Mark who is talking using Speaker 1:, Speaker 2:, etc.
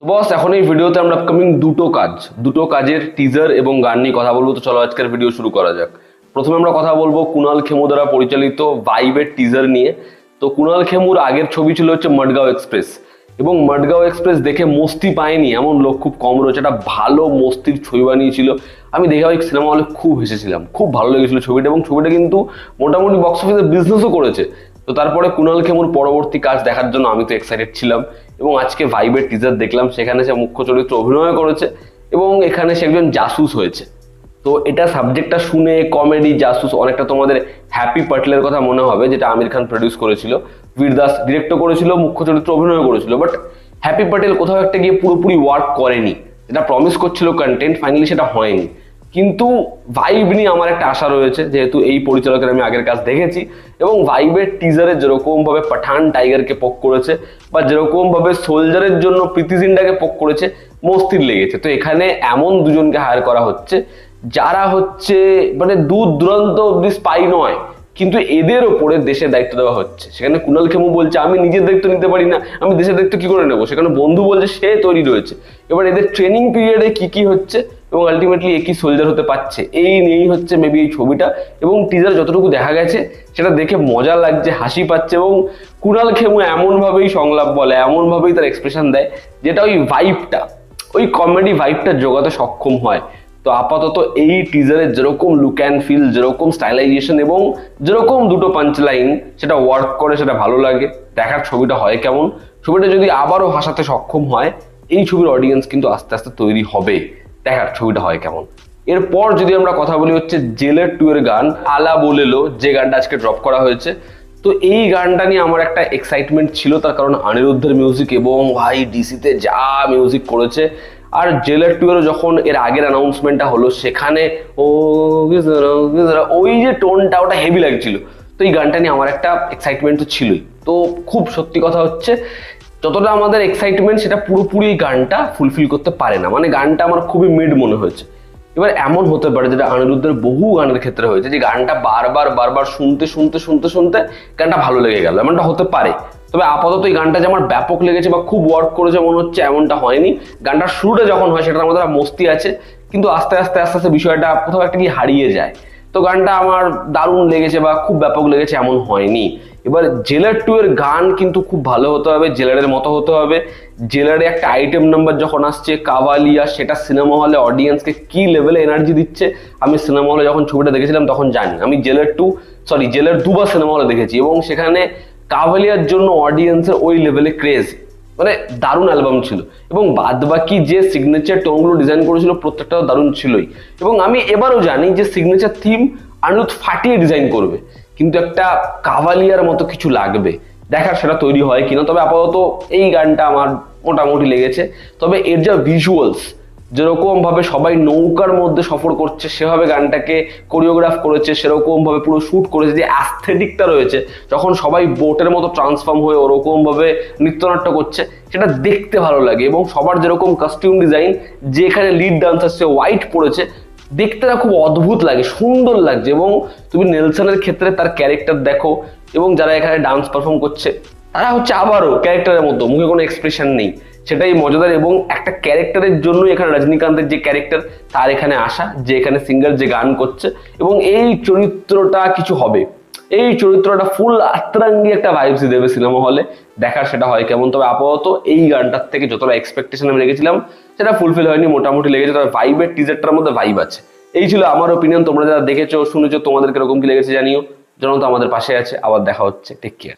Speaker 1: বস এখন এই ভিডিওতে আমরা আপকামিং দুটো কাজের টিজার এবং গান নিয়ে কথা বলবো। তো চলো আজকের ভিডিও শুরু করা যাক। প্রথমে আমরা কথা বলবো কুনাল খেমু দ্বারা পরিচালিত ভাইবের টিজার নিয়ে। তো কুনাল খেমুর আগের ছবি ছিল হচ্ছে মডগাঁও এক্সপ্রেস, এবং মডগাঁও এক্সপ্রেস দেখে মস্তি পায়নি এমন লোক খুব কম রয়েছে। একটা ভালো মস্তির ছবি বানিয়েছিল। আমি দেখে ওই সিনেমা হলে খুব হেসেছিলাম, খুব ভালো লেগেছিল ছবিটা, এবং ছবিটা কিন্তু মোটামুটি বক্স অফিসে বিজনেসও করেছে। তো তারপরে কুনাল খেমুর পরবর্তী কাজ দেখার জন্য আমি তো এক্সাইটেড ছিলাম, এবং আজকে ভাইবের টিজার দেখলাম, সেখানে সে মুখ্য চরিত্র অভিনয় করেছে এবং এখানে সে একজন জাসুস হয়েছে। তো এটা সাবজেক্টটা শুনে কমেডি জাসুস অনেকটা তোমাদের হ্যাপি পাটেলের কথা মনে হবে, যেটা আমির খান প্রডিউস করেছিল, বীর দাস ডিরেক্টও করেছিল, মুখ্য চরিত্র অভিনয় করেছিল। বাট হ্যাপি পাটেল কোথাও একটা গিয়ে পুরোপুরি ওয়ার্ক করেনি, যেটা প্রমিস করছিল কন্টেন্ট, ফাইনালি সেটা হয়নি। কিন্তু ভাইব নিয়ে আমার একটা আশা রয়েছে, যেহেতু এই পরিচালকের আমি আগের কাজ দেখেছি, এবং ভাইবের টিজারে যেরকম ভাবে পাঠান টাইগারকে পোক করেছে বা যেরকম ভাবে সোলজারের জন্য প্রীতি জিন্টাকে পোক করেছে, মস্তির লেগেছে। তো এখানে এমন দুজনকে হায়ার করা হচ্ছে যারা হচ্ছে মানে দূর দূরান্ত অব্দি স্পাই নয়, কিন্তু এদের ওপরে দেশের দায়িত্ব দেওয়া হচ্ছে। সেখানে কুনাল খেমু বলছে আমি নিজের দায়িত্ব নিতে পারি না, আমি দেশের দায়িত্ব কি করে নেবো। সেখানে বন্ধু বলছে সে তৈরি রয়েছে। এবার এদের ট্রেনিং পিরিয়ডে কি কি হচ্ছে এবং আলটিমেটলি একই সোলজার হতে পারছে, এই নিয়েই হচ্ছে মেবি এই ছবিটা। এবং টিজার যতটুকু দেখা গেছে সেটা দেখে মজা লাগছে, হাসি পাচ্ছে, এবং কুনাল খেমু এমনভাবেই সংলাপ বলে, এমনভাবেই তার এক্সপ্রেশন দেয়, যেটা ওই ভাইবটা, ওই কমেডি ভাইবটা জোগাতে সক্ষম হয়। তো আপাতত এই টিজারে যেরকম লুক অ্যান্ড ফিল, যেরকম স্টাইলাইজেশন এবং যেরকম দুটো পাঞ্চ লাইন সেটা ওয়ার্ক করে, সেটা ভালো লাগে। দেখার ছবিটা হয় কেমন, ছবিটা যদি আবারও হাসাতে সক্ষম হয়, এই ছবির অডিয়েন্স কিন্তু আস্তে আস্তে তৈরি হবে। দেখার ছবিটা হয় কেমন। এরপর যদি আমরা কথা বলি হচ্ছে জেলার 2 এর গান আলা বলেলো, যে গানটা আজকে ড্রপ করা হয়েছে। তো এই গানটা নিয়ে আমার একটা এক্সাইটমেন্ট ছিল, তার কারণ অনিরুদ্ধের মিউজিক, এবং ভাই ডিসিতে যা মিউজিক করেছে। আর জেলার 2 এর যখন এর আগের অ্যানাউন্সমেন্টটা হলো, সেখানে ওই যে টোনটা, ওটা হেভি লাগছিল। তো এই গানটা নিয়ে আমার একটা এক্সাইটমেন্ট তো ছিলই। তো খুব সত্যি কথা হচ্ছে, যতটা আমাদের এক্সাইটমেন্ট সেটা পুরোপুরি গানটা ফুলফিল করতে পারে না। মানে গানটা আমার খুবই মিড মনে হয়েছে। এবার এমন হতে পারে, যেটা অনিরুদ্ধের বহু গানের ক্ষেত্রে হয়েছে, যে গানটা বারবার বারবার শুনতে শুনতে শুনতে শুনতে গানটা ভালো লেগে গেল, এমনটা হতে পারে। তবে আপাতত এই গানটা যে আমার ব্যাপক লেগেছে বা খুব ওয়ার্ক করেছে মনে হচ্ছে, এমনটা হয়নি। গানটার শুরুটা যখন হয় সেটার মধ্যে মস্তি আছে, কিন্তু আস্তে আস্তে আস্তে আস্তে বিষয়টা কোথাও একটা কি হারিয়ে যায়। তো গানটা আমার দারুণ লেগেছে বা খুব ব্যাপক লেগেছে এমন হয়নি। এবার জেলার 2 এর গান কিন্তু খুব ভালো হতে হবে, জেলারের মতো হতে হবে। জেলারে একটা আইটেম নাম্বার যখন আসছে কাওয়ালিয়া, সেটা সিনেমা হলে অডিয়েন্সকে কি লেভেলে এনার্জি দিচ্ছে, আমি সিনেমা হলে যখন ছবিটা দেখেছিলাম তখন জানি। আমি জেলার 2 বার সিনেমা হলে দেখেছি, এবং সেখানে কাওয়ালিয়ার জন্য অডিয়েন্সের ওই লেভেলে ক্রেজ, মানে দারুণ অ্যালবাম ছিল। এবং বাদ বাকি যে সিগনেচার টোনগুলো ডিজাইন করেছিল প্রত্যেকটাও দারুণ ছিলই। এবং আমি এবারও জানি যে সিগনেচার থিম অনিরুদ্ধ ফাটিয়ে ডিজাইন করবে, কিন্তু একটা কাভালিয়ার মতো কিছু লাগবে। দেখার সেটা তৈরি হয় কিনা। তবে আপাতত এই গানটা আমার মোটামুটি লেগেছে। তবে এর যা ভিজুয়ালস, যেরকম ভাবে সবাই নৌকার মধ্যে সফর করছে সেভাবে গানটাকে কোরিওগ্রাফ করেছে, সেরকম ভাবে পুরো শুট করেছে, যে অ্যাস্থেটিকটা রয়েছে, যখন সবাই বোটের মতো ট্রান্সফর্ম হয়ে ওরকম ভাবে নৃত্যনাট্য করছে, সেটা দেখতে ভালো লাগে। এবং সবার যেরকম কস্টিউম ডিজাইন, যেখানে লিড ডান্সার সে হোয়াইট পড়েছে, দেখতে না খুব অদ্ভুত লাগে, সুন্দর লাগছে। এবং তুমি নেলসনের ক্ষেত্রে তার ক্যারেক্টার দেখো, এবং যারা এখানে ডান্স পারফর্ম করছে তারা হচ্ছে আবারও ক্যারেক্টারের মতো, মুখে কোনো এক্সপ্রেশন নেই, সেটাই মজাদার। এবং একটা ক্যারেক্টারের জন্য এখানে রজনীকান্তের যে ক্যারেক্টার, তার এখানে আসা, যে এখানে সিঙ্গার যে গান করছে, এবং এই চরিত্রটা কিছু হবে, এই চরিত্রটা ফুল আত্রাঙ্গি একটা ভাইবস দেবে সিনেমা হলে। দেখার সেটা হয় কেমন। তবে আপাতত এই গানটার থেকে যতটা এক্সপেকটেশন আমি রেখেছিলাম সেটা ফুলফিল হয়নি, মোটামুটি লেগেছে। তবে ভাইবের টিজারটার মধ্যে ভাইব আছে। এই ছিল আমার ওপিনিয়ন। তোমরা যারা দেখেছো শুনেছো, তোমাদের কিরকম কি লেগেছে জানিও। জনতা আমাদের পাশে আছে। আবার দেখা হচ্ছে, টেক কেয়ার।